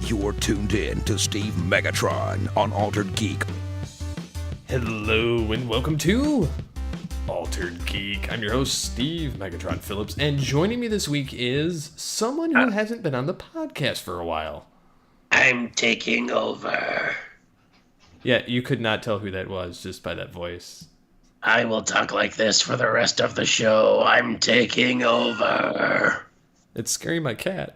You're tuned in to Steve Megatron on Altered Geek. Hello and welcome to Altered Geek. I'm your host, Steve Megatron Phillips, and joining me this week is someone who hasn't been on the podcast for a while. I'm taking over. Yeah, you could not tell who that was just by that voice. I will talk like this for the rest of the show. I'm taking over. It's scaring my cat.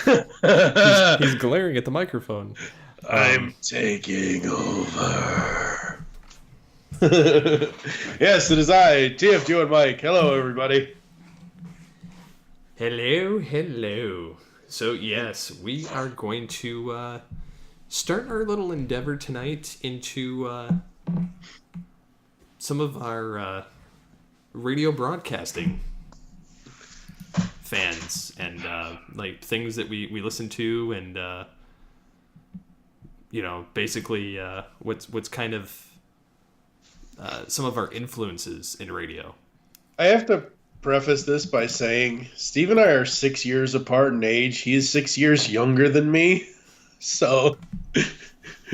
he's glaring at the microphone. I'm taking over. Yes, it is I, TF2 and Mike. Hello, everybody. Hello. So, yes, we are going to start our little endeavor tonight into some of our radio broadcasting fans and like things that we listen to and basically what's kind of some of our influences in radio. I have to preface this by saying Steve and I are 6 years apart in age. He is 6 years younger than me. So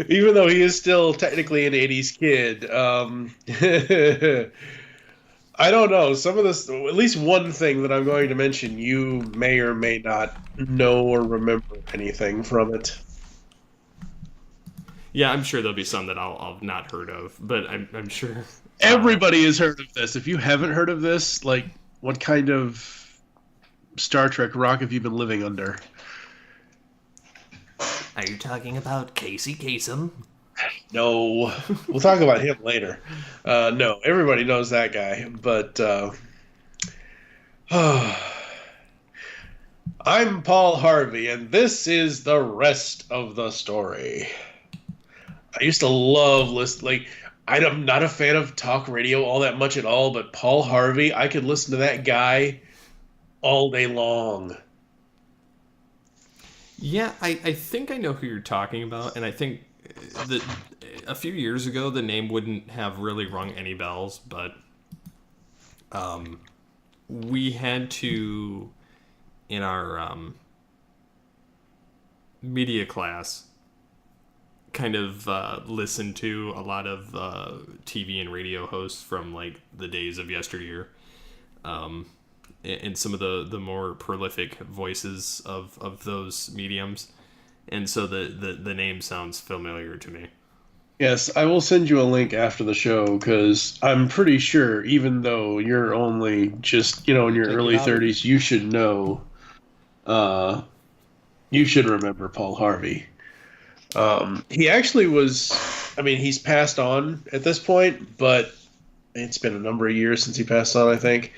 even though he is still technically an 80s kid, I don't know. Some of this, at least one thing that I'm going to mention, you may or may not know or remember anything from it. Yeah, I'm sure there'll be some that I'll not heard of, but I'm sure Everybody has heard of this. If you haven't heard of this, like, what kind of Star Trek rock have you been living under? Are you talking about Casey Kasem? No. We'll talk about him later. No, everybody knows that guy. But I'm Paul Harvey, and this is the rest of the story. I used to love listening. I'm not a fan of talk radio all that much at all, but Paul Harvey, I could listen to that guy all day long. Yeah, I think I know who you're talking about, and I think that a few years ago the name wouldn't have really rung any bells, but we had to, in our media class, kind of listen to a lot of TV and radio hosts from like the days of yesteryear, and some of the more prolific voices of those mediums, and so the name sounds familiar to me. Yes, I will send you a link after the show, because I'm pretty sure, even though you're only just, in your early 30s, you should know, you should remember Paul Harvey. He actually was, he's passed on at this point, but it's been a number of years since he passed on, I think.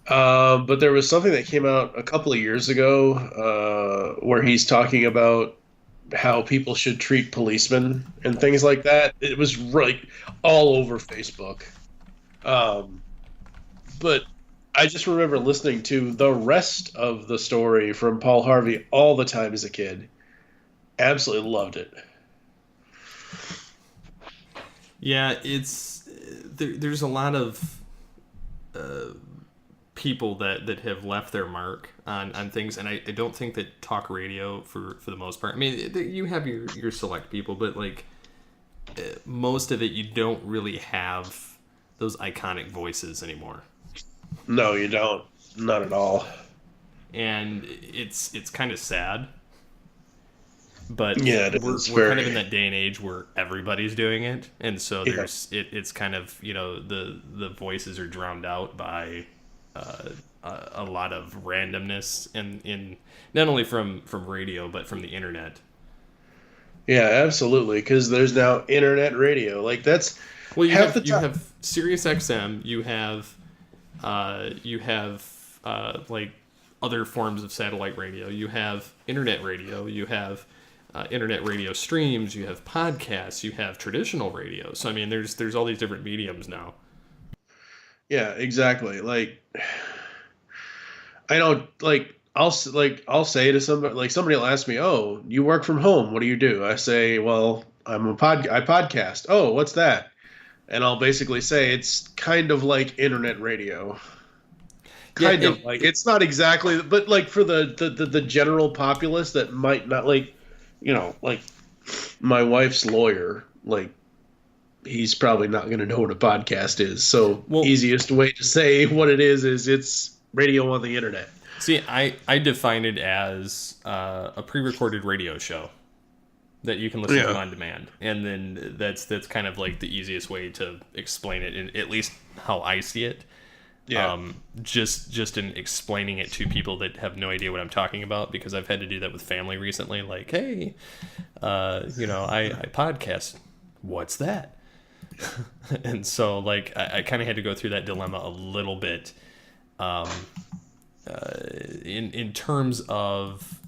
But there was something that came out a couple of years ago where he's talking about how people should treat policemen and things like that. It was right all over Facebook. But I just remember listening to the rest of the story from Paul Harvey all the time as a kid. Absolutely loved it. Yeah, it's there's a lot of people that have left their mark on things, and I don't think that talk radio for the most part. You have your select people, but like most of it, you don't really have those iconic voices anymore. No, you don't. Not at all. And it's kind of sad. But yeah, we're kind of in that day and age where everybody's doing it, and so it's kind of the voices are drowned out by a lot of randomness in not only from radio but from the internet. Yeah, absolutely, because there's now internet radio. Like that's you have Sirius XM, you have like other forms of satellite radio, you have internet radio, you have internet radio streams, you have podcasts, you have traditional radio. So there's all these different mediums now. Yeah, exactly. Like I don't I'll say to somebody, like somebody will ask me, "Oh, you work from home. What do you do?" I say, "Well, I podcast." "Oh, what's that?" And I'll basically say it's kind of like internet radio. It's not exactly, but like for the general populace that might not like like my wife's lawyer, like he's probably not going to know what a podcast is. So easiest way to say what it is it's radio on the internet. See, I define it as a pre-recorded radio show that you can listen to on demand, and then that's kind of like the easiest way to explain it, in at least how I see it. Yeah. Just in explaining it to people that have no idea what I'm talking about, because I've had to do that with family recently. Like, hey, I podcast. What's that? And so, like, I kind of had to go through that dilemma a little bit, in terms of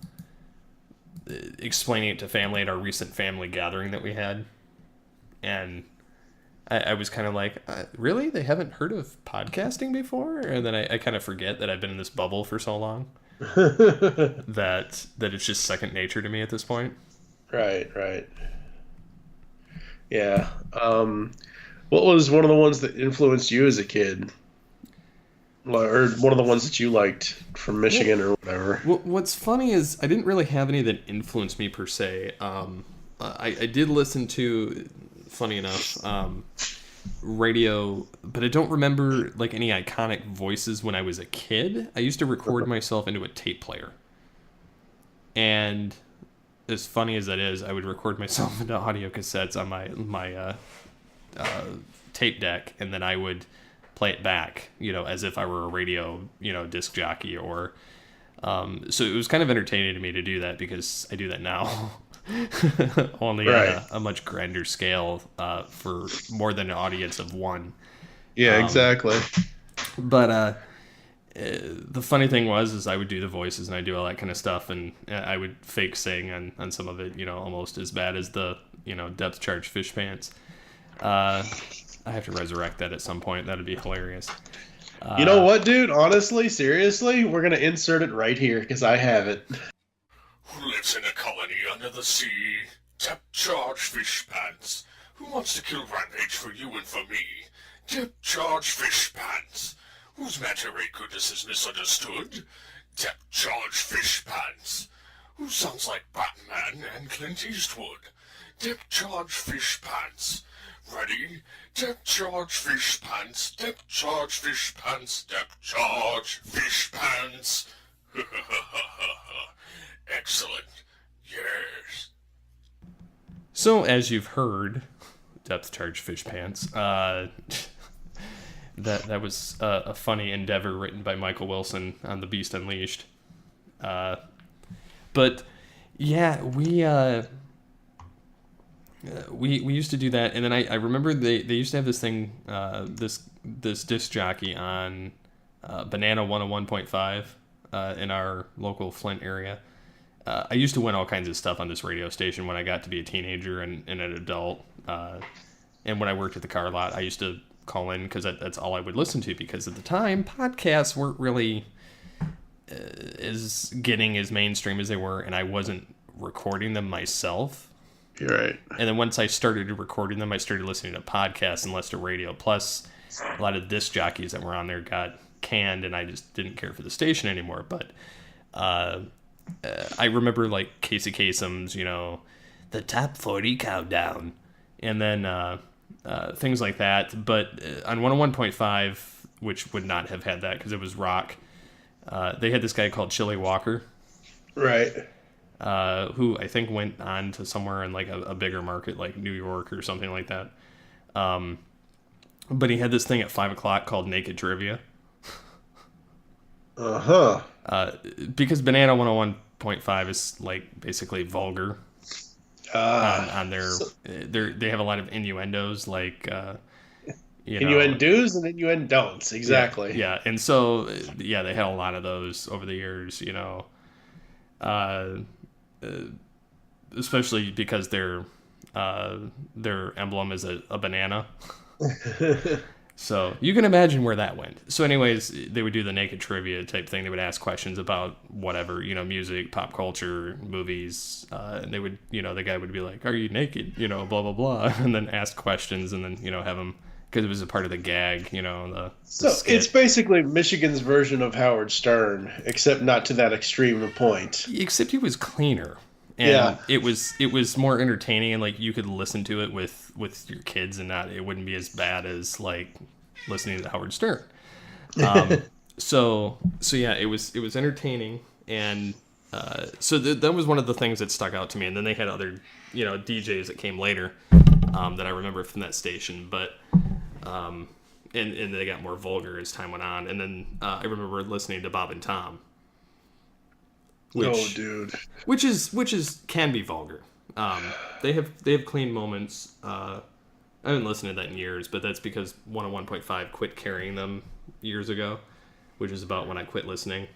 explaining it to family at our recent family gathering that we had, and I was kind of like, really? They haven't heard of podcasting before? And then I kind of forget that I've been in this bubble for so long that it's just second nature to me at this point. Right. Yeah. What was one of the ones that influenced you as a kid? Or one of the ones that you liked from Michigan or whatever? What's funny is I didn't really have any that influenced me per se. I did listen to, funny enough, radio, but I don't remember like any iconic voices when I was a kid. I used to record myself into a tape player, and as funny as that is, I would record myself into audio cassettes on my tape deck, and then I would play it back, as if I were a radio, disc jockey, or so it was kind of entertaining to me to do that, because I do that now. Only at a much grander scale, for more than an audience of one. Yeah, exactly. But the funny thing is I would do the voices and I do all that kind of stuff, and I would fake sing on some of it, almost as bad as the depth charge fish pants. I have to resurrect that at some point. That'd be hilarious. You know what, dude? Honestly, seriously, we're gonna insert it right here because I have it. Who lives in a colony under the sea? Depth charge fish pants. Who wants to kill Rampage for you and for me? Depth charge fish pants. Whose manta ray goodness is misunderstood? Depth charge fish pants. Who sounds like Batman and Clint Eastwood? Depth charge fish pants. Ready? Depth charge fish pants. Depth charge fish pants. Depth charge fish pants. Excellent. Yes. So, as you've heard, depth charge fish pants. That was a funny endeavor written by Michael Wilson on The Beast Unleashed. But yeah, we used to do that, and then I remember they used to have this thing, this disc jockey on Banana 101.5 in our local Flint area. I used to win all kinds of stuff on this radio station when I got to be a teenager and an adult. And when I worked at the car lot, I used to call in because that's all I would listen to, because at the time, podcasts weren't really getting as mainstream as they were, and I wasn't recording them myself. You're right. And then once I started recording them, I started listening to podcasts and less to radio. Plus, a lot of disc jockeys that were on there got canned, and I just didn't care for the station anymore. But I remember like Casey Kasem's, the top 40 countdown, and then things like that. But on 101.5, which would not have had that because it was rock, they had this guy called Chili Walker. Right. Who I think went on to somewhere in like a bigger market like New York or something like that. But he had this thing at 5 o'clock called Naked Trivia. Uh-huh. Because Banana 101.5 is like basically vulgar. On their, they have a lot of innuendos, like innuendos and innuendon'ts, exactly. Yeah, and so they had a lot of those over the years, especially because their emblem is a banana. So you can imagine where that went. So anyways, they would do the naked trivia type thing. They would ask questions about whatever, music, pop culture, movies. And they would, the guy would be like, "Are you naked?" Blah, blah, blah. And then ask questions and then, have them, because it was a part of the gag, the skit. It's basically Michigan's version of Howard Stern, except not to that extreme point. Except he was cleaner. And it was more entertaining, and like you could listen to it with your kids, and it wouldn't be as bad as like listening to Howard Stern. So yeah, it was entertaining, and so that was one of the things that stuck out to me. And then they had other DJs that came later that I remember from that station, but and they got more vulgar as time went on. And then I remember listening to Bob and Tom. Which can be vulgar. They have clean moments. I haven't listened to that in years, but that's because 101.5 quit carrying them years ago, which is about when I quit listening.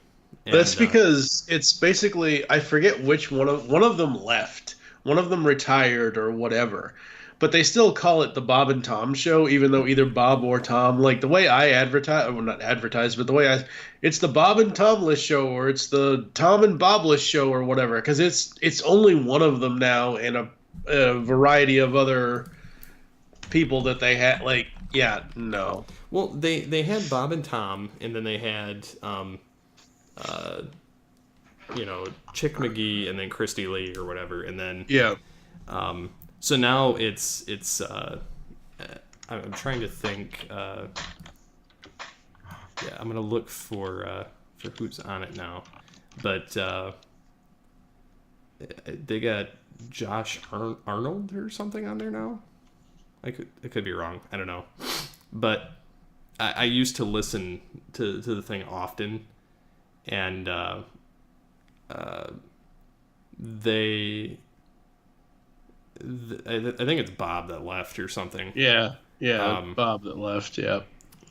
And, that's because it's basically, I forget which one of them left. One of them retired or whatever. But they still call it the Bob and Tom Show, even though either Bob or Tom, like the way I advertise, well, not advertise, but the way it's the Bob and Tomless Show, or it's the Tom and Bobless Show, or whatever, because it's only one of them now, and a variety of other people that they had. Like, yeah, no. Well, they had Bob and Tom, and then they had Chick McGee, and then Christy Lee or whatever, and then so now it's I'm trying to think. I'm gonna look for who's on it now, but they got Josh Arnold or something on there now. I could be wrong. I don't know, but I used to listen to the thing often, and I think it's Bob that left or something. Yeah, Bob that left.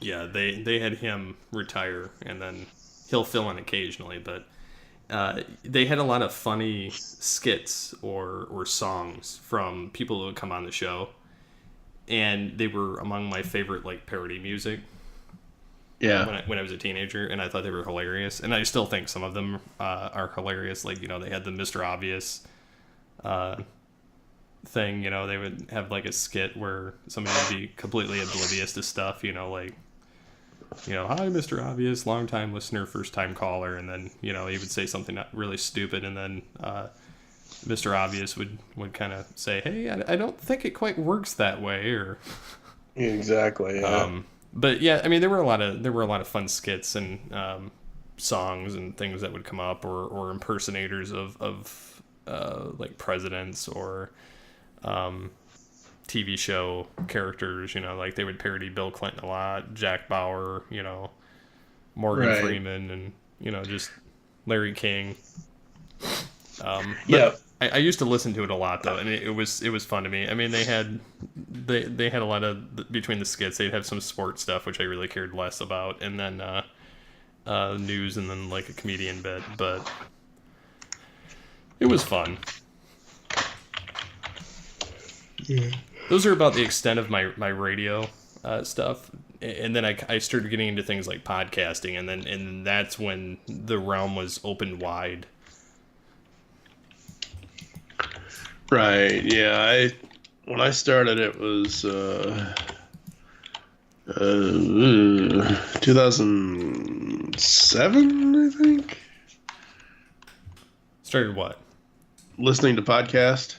Yeah, they had him retire, and then he'll fill in occasionally. But they had a lot of funny skits or songs from people who would come on the show, and they were among my favorite like parody music. Yeah, when I was a teenager, and I thought they were hilarious, and I still think some of them are hilarious. Like they had the Mr. Obvious thing. They would have like a skit where somebody would be completely oblivious to stuff. Hi, Mr. Obvious, long time listener, first time caller, and then he would say something really stupid, and then Mr. Obvious would kind of say, "Hey, I don't think it quite works that way," or exactly. Yeah. But yeah, I mean, there were a lot of fun skits and songs and things that would come up, or impersonators of like presidents or TV show characters. Like they would parody Bill Clinton a lot, Jack Bauer, Morgan Freeman, and just Larry King. I used to listen to it a lot though, and it was fun to me. I mean, they had a lot of, between the skits, they'd have some sports stuff which I really cared less about, and then news, and then like a comedian bit, but it was fun. Yeah. Those are about the extent of my radio stuff, and then I started getting into things like podcasting, and that's when the realm was open wide. Right. Yeah. When I started, it was 2007, I think. Started what? Listening to podcast.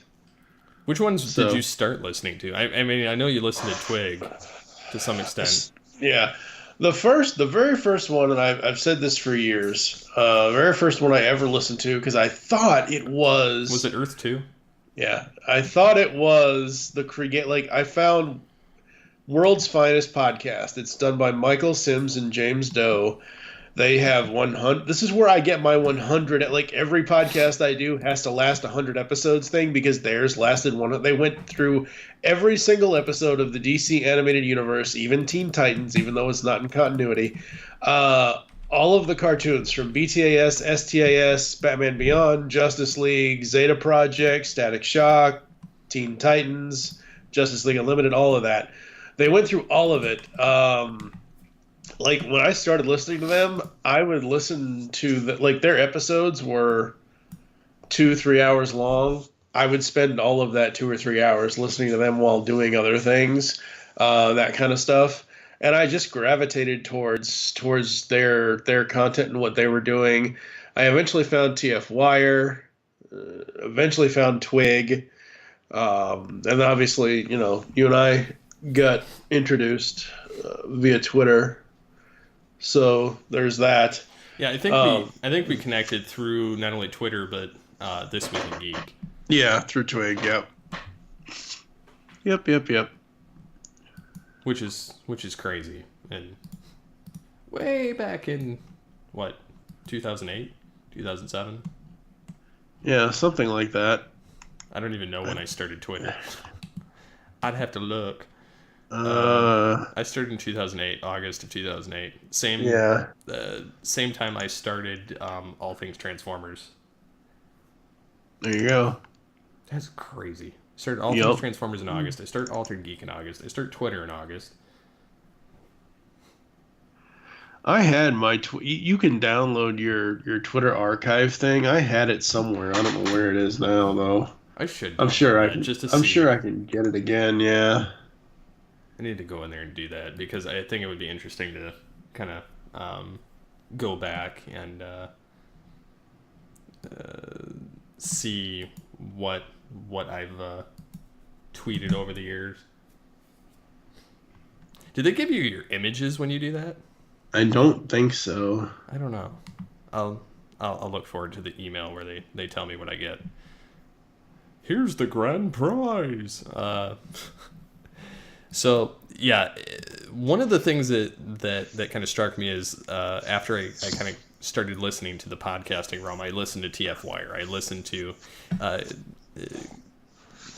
Which ones did you start listening to? I mean, I know you listened to Twig to some extent. Yeah. The very first one, and I've said this for years, the very first one I ever listened to, because I thought it was... Was it Earth 2? Yeah. I thought it was I found World's Finest Podcast. It's done by Michael Sims and James Doe. They have 100. This is where I get my 100. Like every podcast I do has to last 100 episodes thing, because theirs lasted one. They went through every single episode of the DC animated universe, even Teen Titans, even though it's not in continuity. All of the cartoons from BTAS, STAS, Batman Beyond, Justice League, Zeta Project, Static Shock, Teen Titans, Justice League Unlimited, all of that. They went through all of it. Like when I started listening to them, I would listen to their episodes were 2-3 hours long. I would spend all of that 2 or 3 hours listening to them while doing other things, that kind of stuff. And I just gravitated towards their content and what they were doing. I eventually found TF Wire, eventually found Twig. And then obviously, you and I got introduced via Twitter. So there's that. Yeah, I think we connected through not only Twitter but This Week in Geek. Yeah, through Twig. Yep. Yep. Which is crazy. And way back in 2008, 2007. Yeah, something like that. I don't even know when I started Twitter. I'd have to look. I started in 2008, August of 2008. Same time I started All Things Transformers. There you go. That's crazy. I started All Things Transformers in August. I started Altered Geek in August. I started Twitter in August. I had my you can download your Twitter archive thing. I had it somewhere. I don't know where it is now though. I should. I'm sure I can. I'm see. sure I can get it again. Yeah. I need to go in there and do that because I think it would be interesting to kind of go back and see what I've tweeted over the years. Did they give you your images when you do that? I don't think so. I don't know. I'll look forward to the email where they tell me what I get. Here's the grand prize. So yeah, one of the things that kind of struck me is after I kind of started listening to the podcasting realm, I listened to TF Wire. I listened to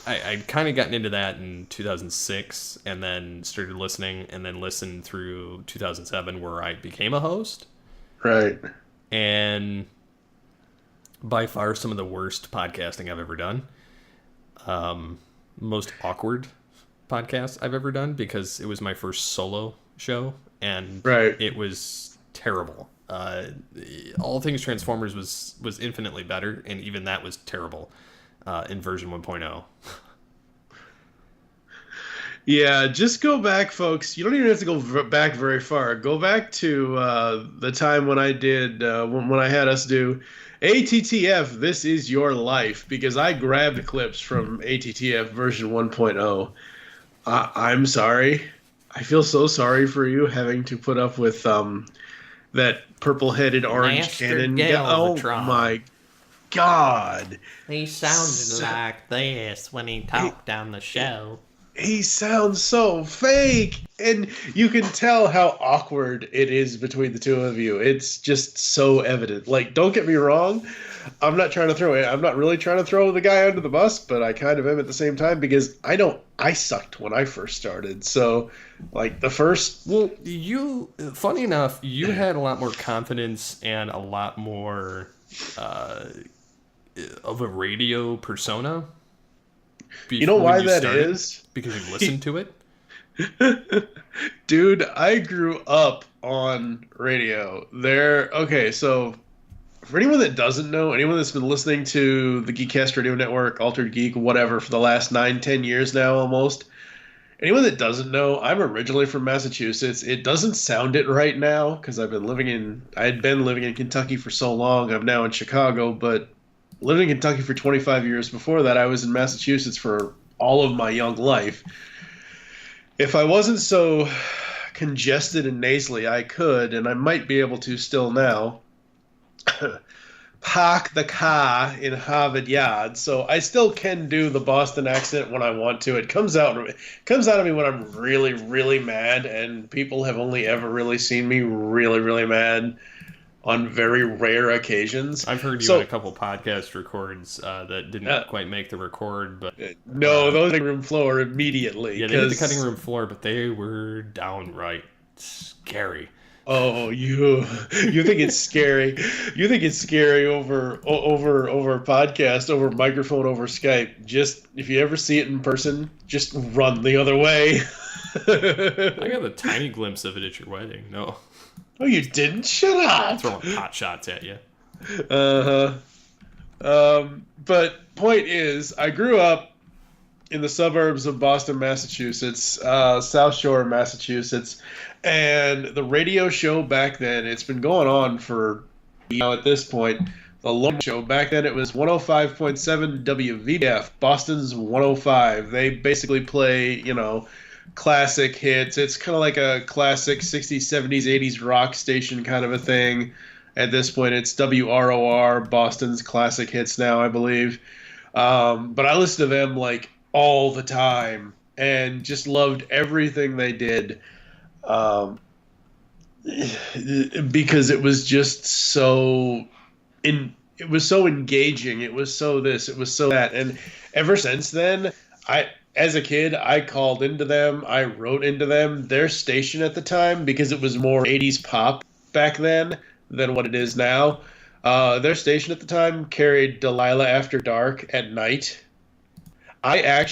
I'd kind of gotten into that in 2006 and then started listening and then listened through 2007 where I became a host. Right. And by far some of the worst podcasting I've ever done. Most awkward podcast I've ever done because it was my first solo show and it was terrible. All Things Transformers was infinitely better, and even that was terrible in version 1.0. Yeah, just go back, folks. You don't even have to go back very far. Go back to the time when I did when I had us do ATTF, This Is Your Life, because I grabbed clips from ATTF version 1.0. I'm sorry. I feel so sorry for you having to put up with that purple-headed orange Master cannon. Galvatron. Oh my God. He sounded like this when he talked on the show. He sounds so fake, and you can tell how awkward it is between the two of you. It's just so evident. Like, don't get me wrong, I'm not really trying to throw the guy under the bus, but I kind of am at the same time because I sucked when I first started. So, like, well, funny enough, you had a lot more confidence and a lot more of a radio persona. You know why that is? Because you listened to it? Dude, I grew up on radio. Okay, so for anyone that doesn't know, anyone that's been listening to the Geekcast Radio Network, Altered Geek, whatever, for the last 9-10 years now almost, anyone that doesn't know, I'm originally from Massachusetts. It doesn't sound it right now because I had been living in Kentucky for so long. I'm now in Chicago, but living in Kentucky for 25 years before that, I was in Massachusetts for all of my young life. If I wasn't so congested and nasally, I could, and I might be able to still now, park the car in Harvard Yard. So I still can do the Boston accent when I want to. It comes out of me when I'm really, really mad, and people have only ever really seen me really, really mad on very rare occasions. I've heard you on a couple podcast records that didn't quite make the record, but no, those cutting room floor immediately. Yeah, they hit the cutting room floor, but they were downright scary. Oh, you think it's scary? You think it's scary over podcast, over microphone, over Skype? Just if you ever see it in person, just run the other way. I got a tiny glimpse of it at your wedding. No. Oh, you didn't? Shut up! Throwing pot shots at you. But point is, I grew up in the suburbs of Boston, Massachusetts, South Shore, Massachusetts, and the radio show back then, it's been going on for, at this point, a long show. Back then it was 105.7 WVF, Boston's 105. They basically play, classic hits. It's kind of like a classic 60s, 70s, 80s rock station kind of a thing. At this point, it's WROR, Boston's classic hits now, I believe. But I listened to them like all the time and just loved everything they did. Because it was just it was so engaging. It was so this, it was so that. And ever since then, as a kid, I called into them. I wrote into them. Their station at the time, because it was more 80s pop back then than what it is now. Their station at the time carried Delilah After Dark at night. I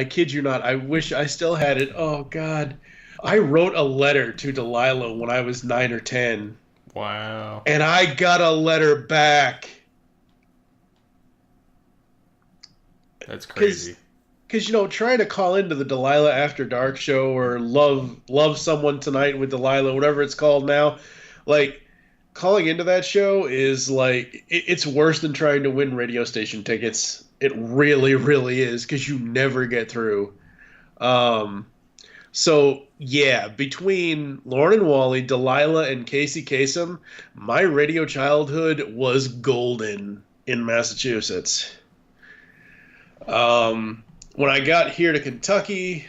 kid you not, I wish I still had it. Oh, God. I wrote a letter to Delilah when I was 9 or 10. Wow. And I got a letter back. That's crazy. Because, trying to call into the Delilah After Dark show or Love Someone Tonight with Delilah, whatever it's called now, like, calling into that show is like, it's worse than trying to win radio station tickets. It really, really is, because you never get through. So, yeah, between Lauren and Wally, Delilah, and Casey Kasem, my radio childhood was golden in Massachusetts. When I got here to Kentucky,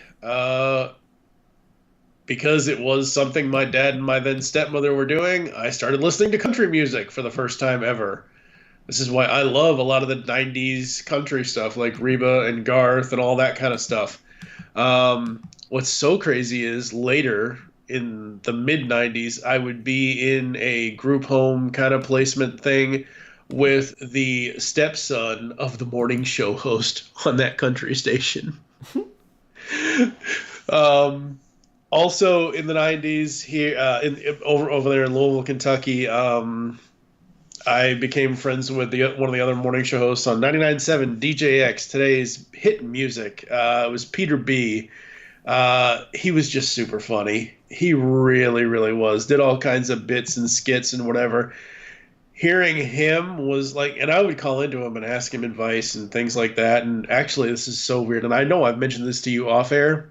because it was something my dad and my then stepmother were doing, I started listening to country music for the first time ever. This is why I love a lot of the 90s country stuff, like Reba and Garth and all that kind of stuff. What's so crazy is later, in the mid-90s, I would be in a group home kind of placement thing with the stepson of the morning show host on that country station. Also in the 90s here over there in Louisville, Kentucky, I became friends with one of the other morning show hosts on 99.7 DJX, today's hit music. It was Peter B. He was just super funny. He really, really was. Did all kinds of bits and skits and whatever. Hearing him was like, and I would call into him and ask him advice and things like that. And actually, this is so weird. And I know I've mentioned this to you off air.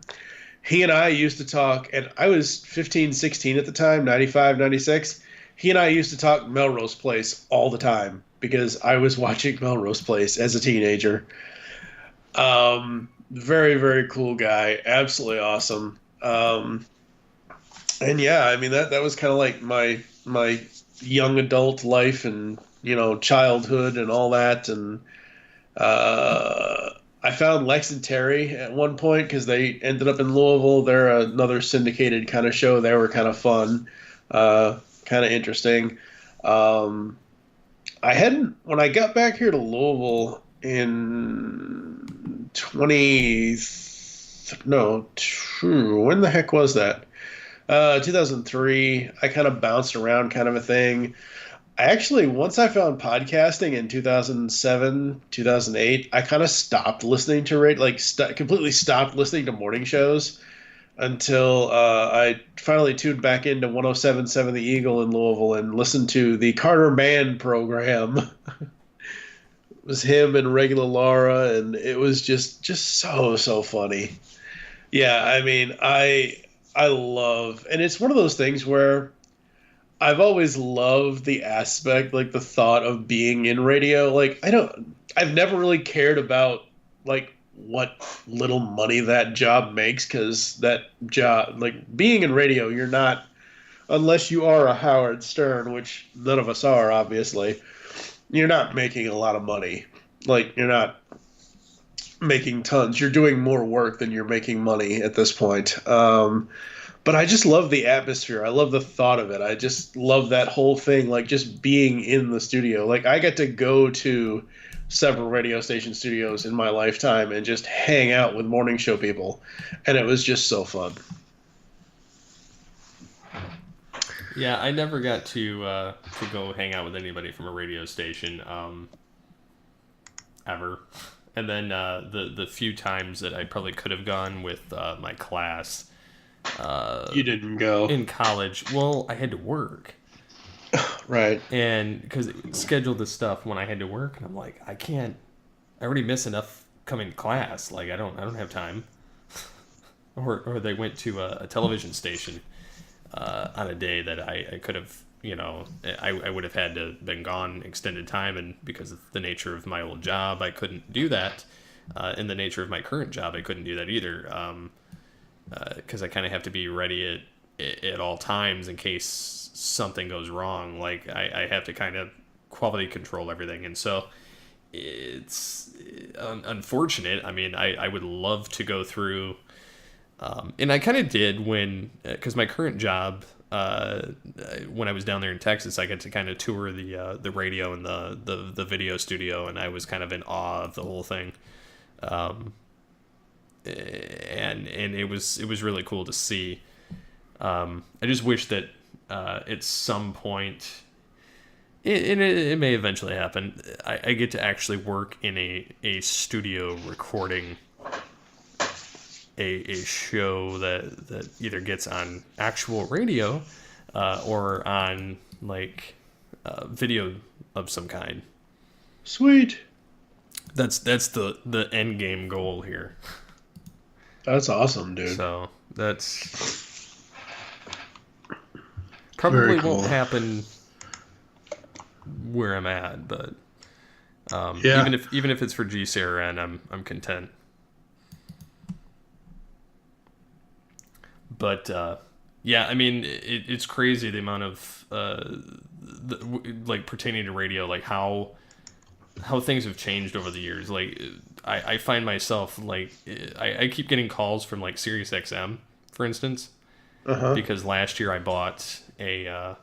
He and I used to talk, and I was 15, 16 at the time, 95, 96. He and I used to talk Melrose Place all the time because I was watching Melrose Place as a teenager. Very, very cool guy. Absolutely awesome. And yeah, I mean, that was kind of like my young adult life and, childhood and all that. And I found Lex and Terry at one point because they ended up in Louisville. They're another syndicated kind of show. They were kind of fun, kind of interesting. When I got back here to Louisville in when the heck was that? 2003. I kind of bounced around, kind of a thing. Once I found podcasting in 2007, 2008, I kind of stopped listening to completely stopped listening to morning shows until I finally tuned back into 107.7 The Eagle in Louisville and listened to the Carter Mann program. It was him and Regular Laura, and it was just so funny. Yeah, I mean, I love, and it's one of those things where I've always loved the aspect, like the thought of being in radio. Like, I've never really cared about like what little money that job makes, because that job, like being in radio, you're not, unless you are a Howard Stern, which none of us are, obviously, you're not making a lot of money. Like, you're not making tons. You're doing more work than you're making money at this point. But I just love the atmosphere. I love the thought of it. I just love that whole thing, like just being in the studio. Like, I get to go to several radio station studios in my lifetime and just hang out with morning show people. And it was just so fun. Yeah, I never got to go hang out with anybody from a radio station ever. And then the few times that I probably could have gone with my class. You didn't go. In college. Well, I had to work. Right. And because it scheduled this stuff when I had to work, and I'm like, I can't. I already miss enough coming to class. Like I don't have time. Or they went to a television station on a day that I could have, I would have had to been gone extended time, and because of the nature of my old job, I couldn't do that. In the nature of my current job, I couldn't do that either, because I kind of have to be ready at all times in case something goes wrong. Like I have to kind of quality control everything, and so it's unfortunate. I mean, I would love to go through, and I kind of did because my current job, when I was down there in Texas, I got to kind of tour the radio and the video studio, and I was kind of in awe of the whole thing. And it was really cool to see. I just wish that at some point, it may eventually happen, I get to actually work in a studio recording a show that either gets on actual radio or on like video of some kind. Sweet. That's the end game goal here. That's awesome, dude. So that's probably Very cool. won't happen where I'm at, but Yeah. even if it's for GCRN, I'm content. But yeah, I mean, it's crazy the amount of like pertaining to radio, like how things have changed over the years. Like I find myself like I keep getting calls from like Sirius XM, for instance, because last year I bought an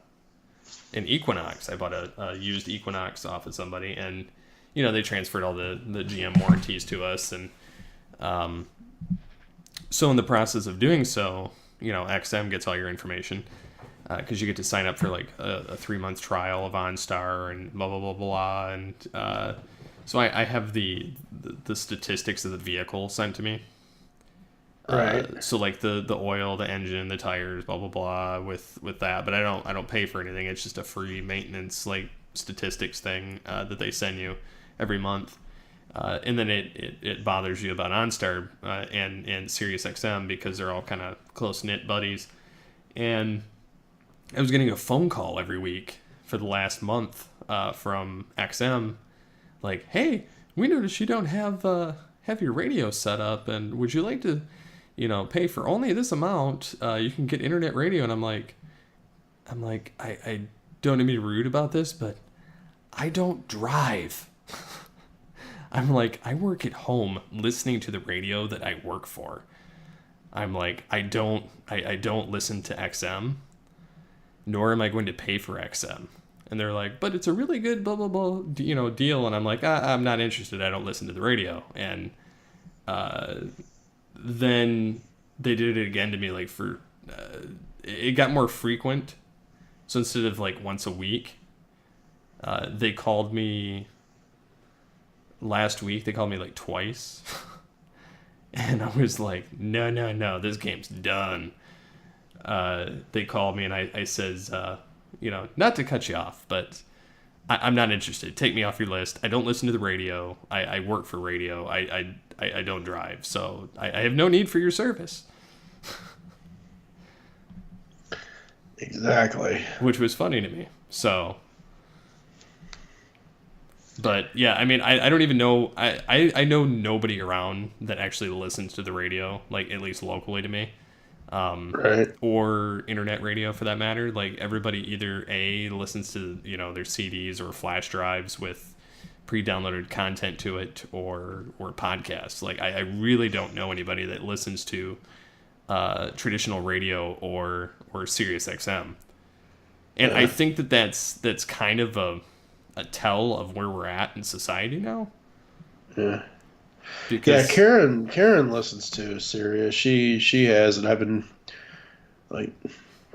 Equinox. I bought a used Equinox off of somebody, and they transferred all the GM warranties to us, and so in the process of doing so, XM gets all your information, because you get to sign up for like a 3-month trial of OnStar and blah blah blah blah, and so I have the statistics of the vehicle sent to me. Right. So like the oil, the engine, the tires, blah blah blah with that, but I don't pay for anything. It's just a free maintenance like statistics thing that they send you every month. And then it bothers you about OnStar and Sirius XM because they're all kind of close-knit buddies. And I was getting a phone call every week for the last month from XM, like, hey, we noticed you don't have your radio set up, and would you like to, pay for only this amount? You can get internet radio. And I'm like, I don't mean to be rude about this, but I don't drive. I'm like, I work at home listening to the radio that I work for. I'm like, I don't listen to XM, nor am I going to pay for XM. And they're like, but it's a really good blah, blah, blah, deal. And I'm like, I'm not interested. I don't listen to the radio. And then they did it again to me, like it got more frequent. So instead of like once a week, they called me last week. They called me like twice. And I was like, no, this game's done. They called me and I says, not to cut you off, but I'm not interested. Take me off your list. I don't listen to the radio. I work for radio. I don't drive. So I have no need for your service. Exactly. Which was funny to me. So, but yeah, I mean, I don't even know. I know nobody around that actually listens to the radio, like at least locally to me. Right. Or internet radio for that matter. Like everybody either listens to their CDs or flash drives with pre-downloaded content to it, or podcasts. Like I really don't know anybody that listens to traditional radio or Sirius XM. And I think that's kind of a tell of where we're at in society now. Yeah. Because Karen listens to Sirius. She has, and I've been like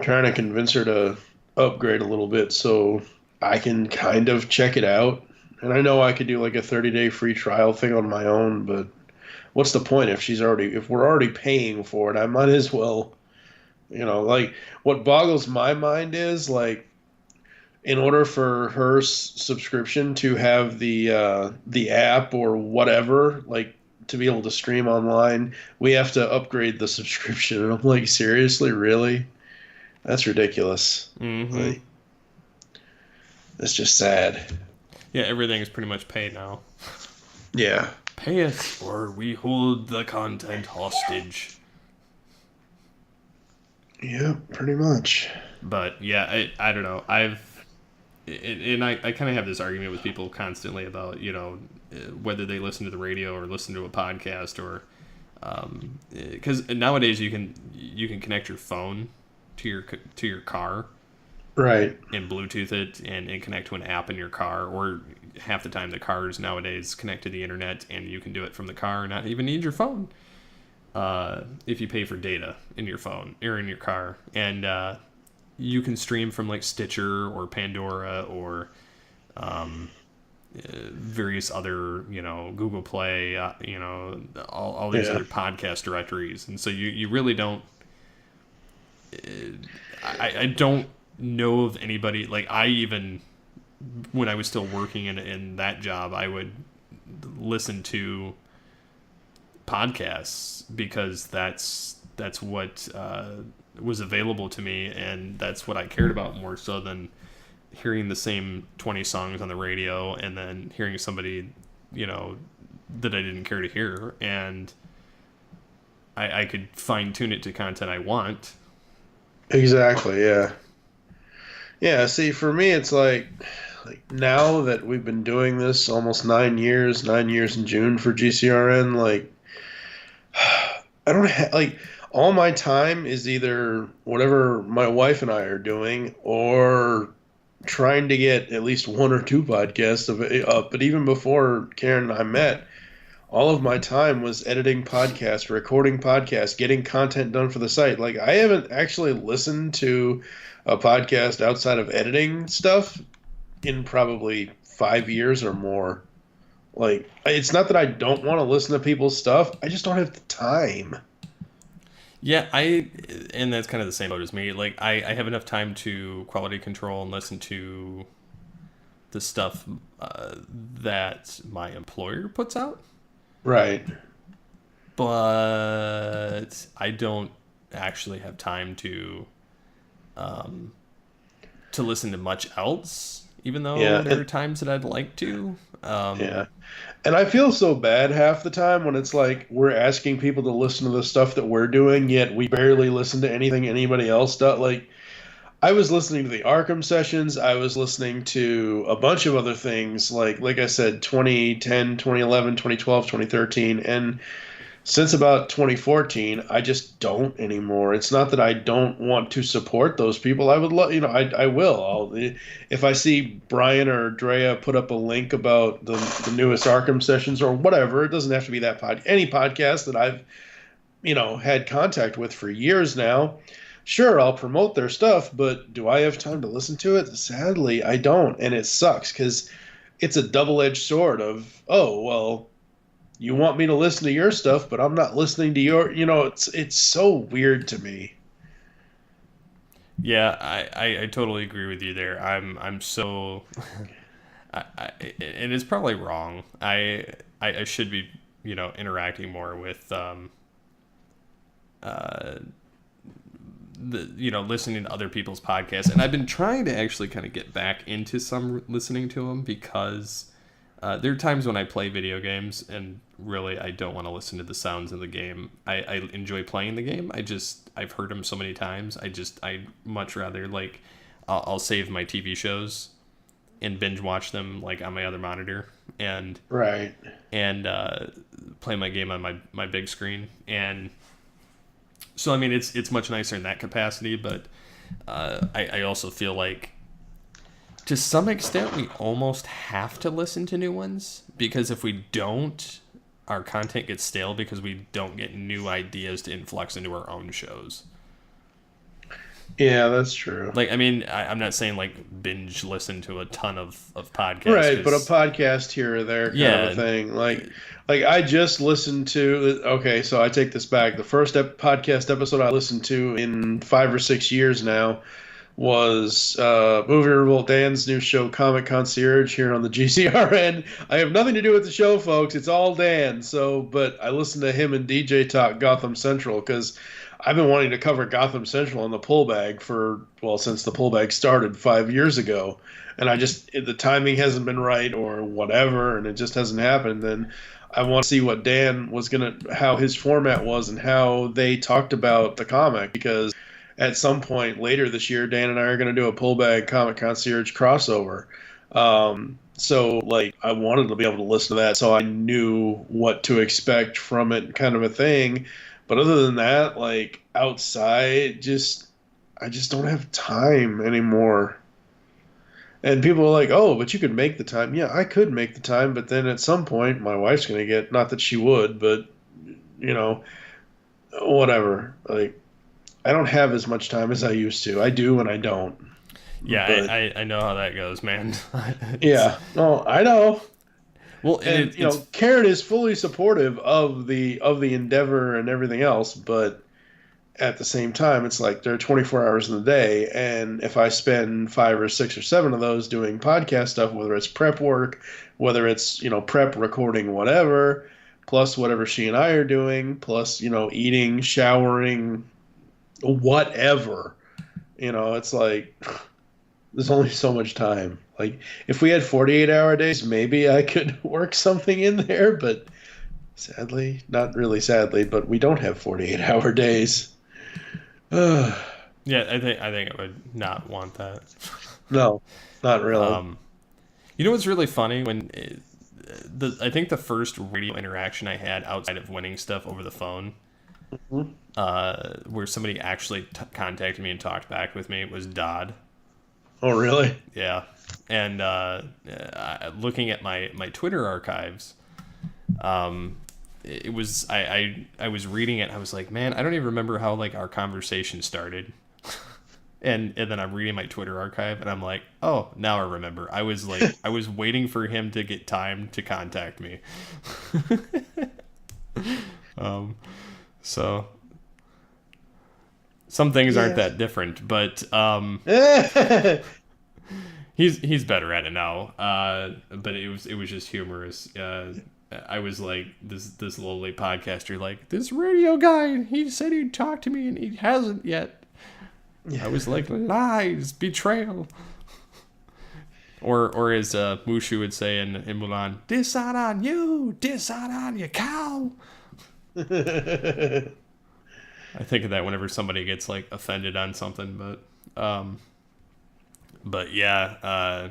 trying to convince her to upgrade a little bit so I can kind of check it out. And I know I could do like a 30-day free trial thing on my own, but what's the point if we're already paying for it? I might as well, like what boggles my mind is like in order for her subscription to have the app or whatever, like to be able to stream online, we have to upgrade the subscription. And I'm like, seriously, really? That's ridiculous. Mm-hmm. Like, it's just sad. Yeah, everything is pretty much paid now. Yeah. Pay us or we hold the content hostage. Yeah, pretty much. But yeah, I don't know. I kind of have this argument with people constantly about, you know, whether they listen to the radio or listen to a podcast, or because nowadays you can connect your phone to your car, Right. and Bluetooth it and connect to an app in your car, or half the time the cars nowadays connect to the internet and you can do it from the car and not even need your phone if you pay for data in your phone or in your car. And you can stream from like Stitcher or Pandora or various other, you know, Google Play, you know, all these other podcast directories. And so you really don't, I don't know of anybody, like I even, when I was still working in that job, I would listen to podcasts because that's what was available to me, and that's what I cared about more so than hearing the same 20 songs on the radio and then hearing somebody, you know, that I didn't care to hear. And I could fine tune it to content I want. Exactly, yeah. Yeah, see, for me, it's like now that we've been doing this almost 9 years in June for GCRN, like, I don't have, like, all my time is either whatever my wife and I are doing or trying to get at least one or two podcasts up. But even before Karen and I met, all of my time was editing podcasts, recording podcasts, getting content done for the site. Like, I haven't actually listened to a podcast outside of editing stuff in probably 5 years or more. Like, it's not that I don't want to listen to people's stuff. I just don't have the time. Yeah, and that's kind of the same boat as me. Like, I have enough time to quality control and listen to the stuff that my employer puts out. Right. But I don't actually have time to listen to much else, even though there are times that I'd like to. Yeah. And I feel so bad half the time when it's like we're asking people to listen to the stuff that we're doing, yet we barely listen to anything anybody else does. Like, I was listening to the Arkham sessions. I was listening to a bunch of other things, like I said, 2010, 2011, 2012, 2013. And since about 2014, I just don't anymore. It's not that I don't want to support those people. I would love, you know, I will. If I see Brian or Drea put up a link about the newest Arkham sessions or whatever, it doesn't have to be that any podcast that I've, you know, had contact with for years now. Sure, I'll promote their stuff, but do I have time to listen to it? Sadly, I don't, and it sucks because it's a double-edged sword of, oh, well, you want me to listen to your stuff, but I'm not listening to your, you know, it's so weird to me. Yeah, I totally agree with you there. I'm so, and it's probably wrong. I should be, you know, interacting more with listening to other people's podcasts, and I've been trying to actually kind of get back into some listening to them because there are times when I play video games and really I don't want to listen to the sounds in the game. I enjoy playing the game. I've heard them so many times. I much rather, like, I'll save my TV shows and binge watch them like on my other monitor and right and play my game on my big screen. And so I mean it's much nicer in that capacity, but I also feel like to some extent, we almost have to listen to new ones, because if we don't, our content gets stale because we don't get new ideas to influx into our own shows. Yeah, that's true. Like, I mean, I'm not saying like binge listen to a ton of podcasts. Right, but a podcast here or there kind of a thing. Like I just listened to, okay, so I take this back. The first podcast episode I listened to in 5 or 6 years now was Movie Revolt Dan's new show, Comic Concierge, here on the GCRN. I have nothing to do with the show, folks. It's all Dan. But I listened to him and DJ talk Gotham Central because I've been wanting to cover Gotham Central on the Pullbag since the Pullbag started 5 years ago. And the timing hasn't been right or whatever, and it just hasn't happened. And I want to see what how his format was and how they talked about the comic, because at some point later this year, Dan and I are going to do a Pullbag Comic Concierge crossover. I wanted to be able to listen to that so I knew what to expect from it, kind of a thing. But other than that, outside, I just don't have time anymore. And people are like, oh, but you could make the time. Yeah, I could make the time, but then at some point my wife's going to get, not that she would, but, whatever. I don't have as much time as I used to. I do and I don't. Yeah, but, I know how that goes, man. Yeah, no, I know. Well, and Karen is fully supportive of the endeavor and everything else, but at the same time, it's like there are 24 hours in the day, and if I spend 5 or 6 or 7 of those doing podcast stuff, whether it's prep work, whether it's prep, recording, whatever, plus whatever she and I are doing, plus eating, showering, whatever, it's like there's only so much time. Like, if we had 48-hour days, maybe I could work something in there, but sadly, not really sadly, but we don't have 48-hour days. Yeah, I think I would not want that. No, not really. What's really funny? I think the first radio interaction I had outside of winning stuff over the phone, where somebody actually contacted me and talked back with me, was Dodd. Oh, really? Yeah. And looking at my Twitter archives, it was I was reading it. I was like, man, I don't even remember how our conversation started. and then I'm reading my Twitter archive, and I'm like, oh, now I remember. I was waiting for him to get time to contact me. So some things aren't that different, but he's better at it now. But it was just humorous. I was like, this lowly podcaster, like, this radio guy, he said he'd talk to me and he hasn't yet. I was like, lies, betrayal. Or as Mushu would say in Mulan, dishonor on you, dishonor on you, cow. I think of that whenever somebody gets offended on something, but yeah,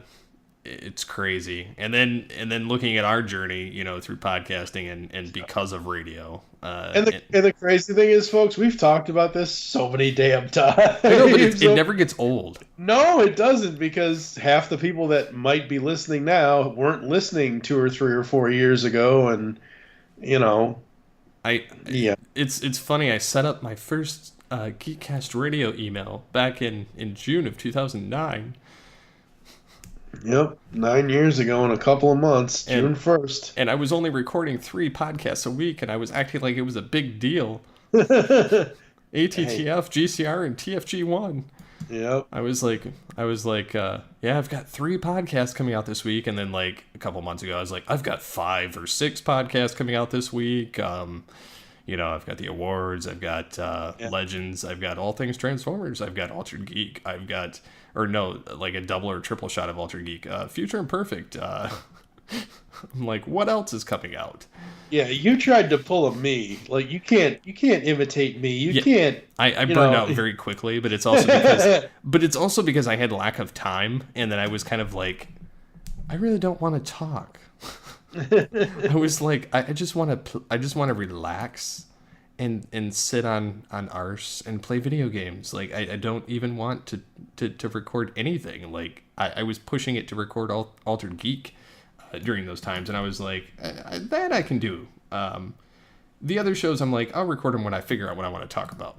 it's crazy. And then looking at our journey, through podcasting and because of radio. And the crazy thing is, folks, we've talked about this so many damn times. I know, but it never gets old. No, it doesn't, because half the people that might be listening now weren't listening 2 or 3 or 4 years ago, and It's funny. I set up my first Geekcast radio email back in June of 2009. Yep, 9 years ago in a couple of months, June 1st. And I was only recording 3 podcasts a week, and I was acting like it was a big deal. ATTF, GCR, and TFG1. Yep. I was like, yeah, I've got 3 podcasts coming out this week, and then a couple months ago, I was like, I've got 5 or 6 podcasts coming out this week. I've got the awards, I've got Legends, I've got All Things Transformers, I've got Altered Geek, I've got, a double or triple shot of Altered Geek, Future Imperfect. I'm like, what else is coming out? Yeah, you tried to pull a me. You can't imitate me. You can't. I burned out very quickly, but it's also because I had lack of time, and then I was kind of like, I really don't want to talk. I was like, I just want to relax and sit on arse and play video games. I don't even want to record anything. I was pushing it to record Altered Geek during those times, and I was like, that I can do. The other shows, I'm like, I'll record them when I figure out what I want to talk about.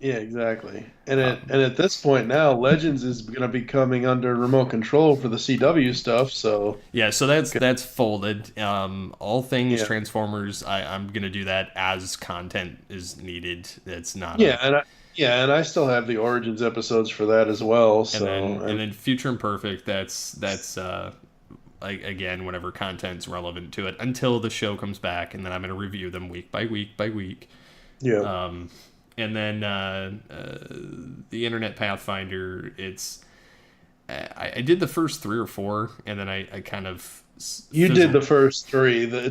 Yeah, exactly. And at this point now, Legends is going to be coming under remote control for the CW stuff. So yeah, so that's folded. All things Transformers, I'm going to do that as content is needed. It's not. Yeah, Yeah, and I still have the Origins episodes for that as well. So And then Future Imperfect, that's like, again, whatever content's relevant to it until the show comes back, and then I'm going to review them week by week by week. yeah. And then the Internet Pathfinder, I did the first 3 or 4, and then I kind of You did the first 3. The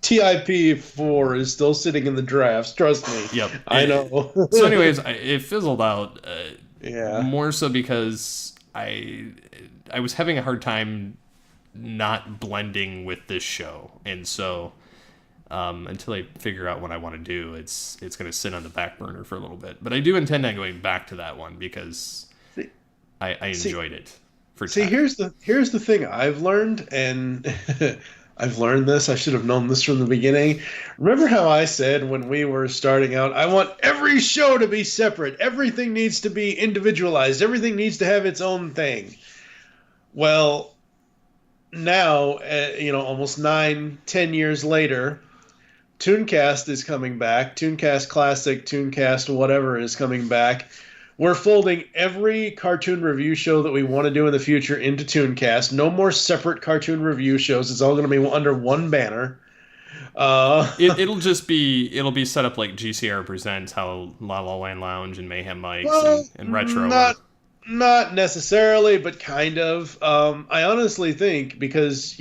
TIP4 is still sitting in the drafts. Trust me. Yep. I know. So, anyways, it fizzled out. Yeah. More so because I was having a hard time not blending with this show, and so until I figure out what I want to do, it's going to sit on the back burner for a little bit. But I do intend on going back to that one because I enjoyed it. Here's the thing I've learned, and I've learned this. I should have known this from the beginning. Remember how I said when we were starting out, I want every show to be separate. Everything needs to be individualized. Everything needs to have its own thing. Well, now, almost 9-10 years later, Tooncast is coming back. Tooncast Classic, Tooncast whatever is coming back. We're folding every cartoon review show that we want to do in the future into Tooncast. No more separate cartoon review shows. It's all going to be under one banner. It'll be set up like GCR Presents, how La La Land Lounge and Mayhem Mics and Retro. Not necessarily, but kind of. I honestly think because,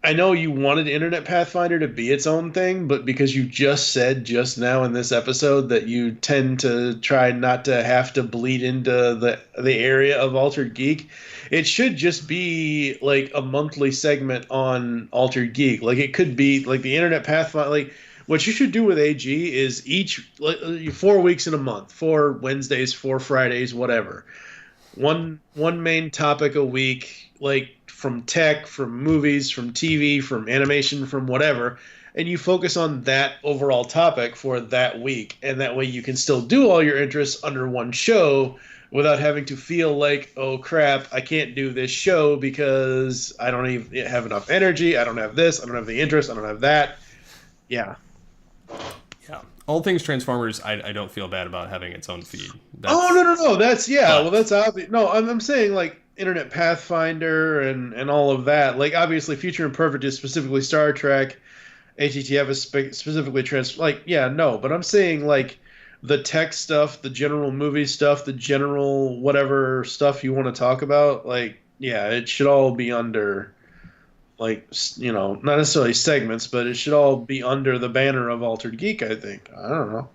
I know you wanted Internet Pathfinder to be its own thing, but because you just said just now in this episode that you tend to try not to have to bleed into the area of Altered Geek, it should just be like a monthly segment on Altered Geek. Like it could be like the Internet Pathfinder. Like what you should do with AG is each 4 weeks in a month, 4 Wednesdays, 4 Fridays, whatever. One main topic a week, like from tech, from movies, from TV, from animation, from whatever, and you focus on that overall topic for that week, and that way you can still do all your interests under one show without having to feel like, oh crap, I can't do this show because I don't even have enough energy, I don't have this, I don't have the interest, I don't have that. Yeah. All Things Transformers, I don't feel bad about having its own feed. No. That's that's obvious. No, I'm saying like Internet Pathfinder and all of that. Like obviously, Future Imperfect is specifically Star Trek. ATTF is specifically but I'm saying like the tech stuff, the general movie stuff, the general whatever stuff you want to talk about. Like it should all be under. Like, not necessarily segments, but it should all be under the banner of Altered Geek, I think. I don't know.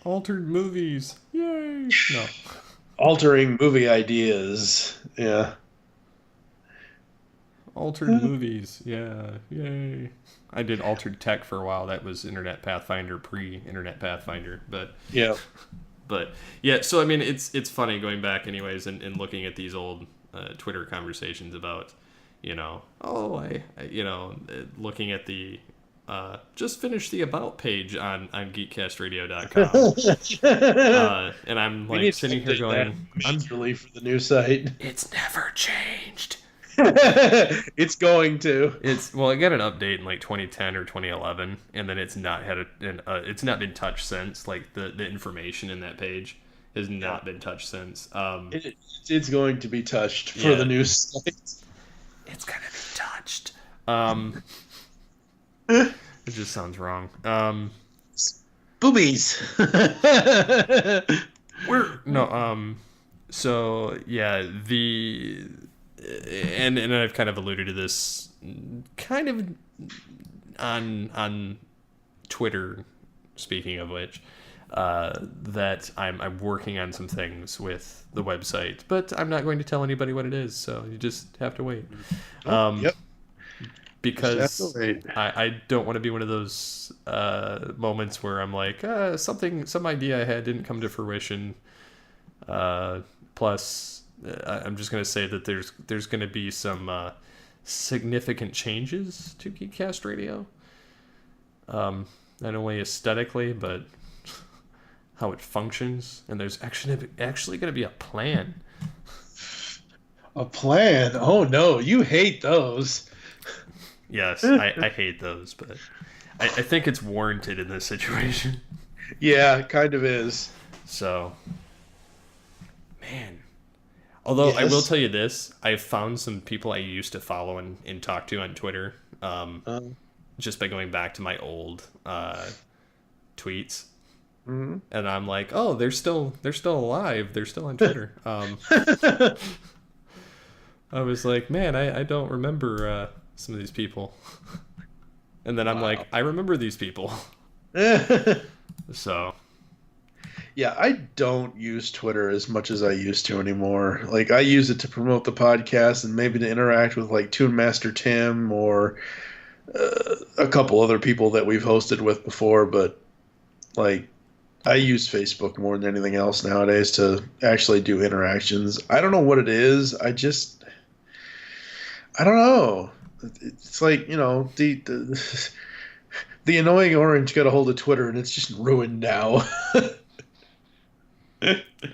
Altered movies. Yay. No. Altering movie ideas. Yeah. Altered movies. Yeah. Yay. I did Altered Tech for a while. That was Internet Pathfinder, pre-Internet Pathfinder. But yeah. But, yeah, so, I mean, it's funny going back anyways and looking at these old Twitter conversations about, looking at the just finished the About page on geekcastradio.com. And I'm like sitting here going, I'm really for the new site. It's never changed. It's going to. I got an update in like 2010 or 2011, and then it's not it's not been touched since. Like the information in that page has not been touched since. It's going to be touched for the new site. It's gonna be touched. It just sounds wrong. Boobies. So yeah, and I've kind of alluded to this kind of on Twitter, speaking of which, that I'm working on some things with the website, but I'm not going to tell anybody what it is, so you just have to wait. Yep. Because I don't want to be one of those moments where I'm like, some idea I had didn't come to fruition. Plus, I'm just going to say that there's going to be some significant changes to Geekcast Radio. Not only aesthetically, but how it functions. And there's actually going to be a plan. A plan? Oh no, you hate those. Yes, I hate those, but I think it's warranted in this situation. Yeah, it kind of is. So, man. Although I will Yes. tell you this, I found some people I used to follow and talk to on Twitter, just by going back to my old tweets, and I'm like, oh, they're still alive. They're still on Twitter. I was like, man, I don't remember some of these people, and then I'm like, I remember these people. So. Yeah, I don't use Twitter as much as I used to anymore. Like, I use it to promote the podcast and maybe to interact with, like, Toon Master Tim or a couple other people that we've hosted with before. But, like, I use Facebook more than anything else nowadays to actually do interactions. I don't know what it is. I don't know. It's like, the annoying orange got a hold of Twitter and it's just ruined now.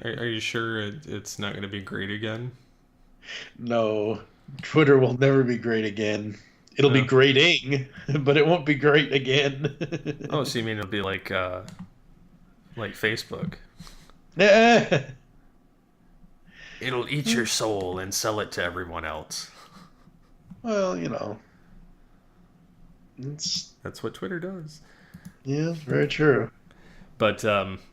Are you sure it's not going to be great again? No, Twitter will never be great again. It'll be No. grating, but it won't be great again. Oh, so you mean it'll be like Facebook? Eh. It'll eat your soul and sell it to everyone else. Well, it's That's what Twitter does. yeah, very true. But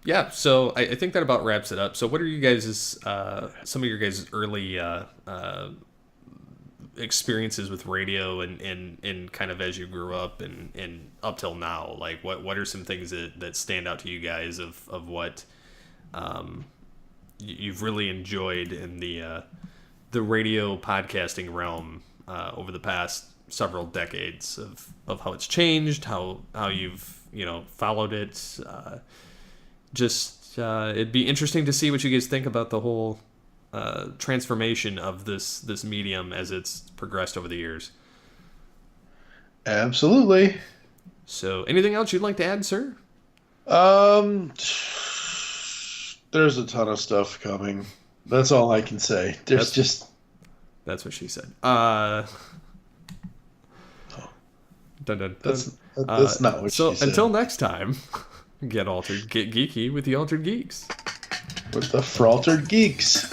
yeah, so I think that about wraps it up. So what are you guys' some of your guys' early experiences with radio and kind of as you grew up and up till now? Like what are some things that stand out to you guys of what you've really enjoyed in the radio podcasting realm over the past several decades of how it's changed, how you've followed it. It'd be interesting to see what you guys think about the whole transformation of this medium as it's progressed over the years. Absolutely. So, anything else you'd like to add, sir? There's a ton of stuff coming. That's all I can say. That's what she said. Dun, dun, dun. That's not what So she said. until next time, get altered, get geeky with the Altered Geeks. With the Altered Geeks.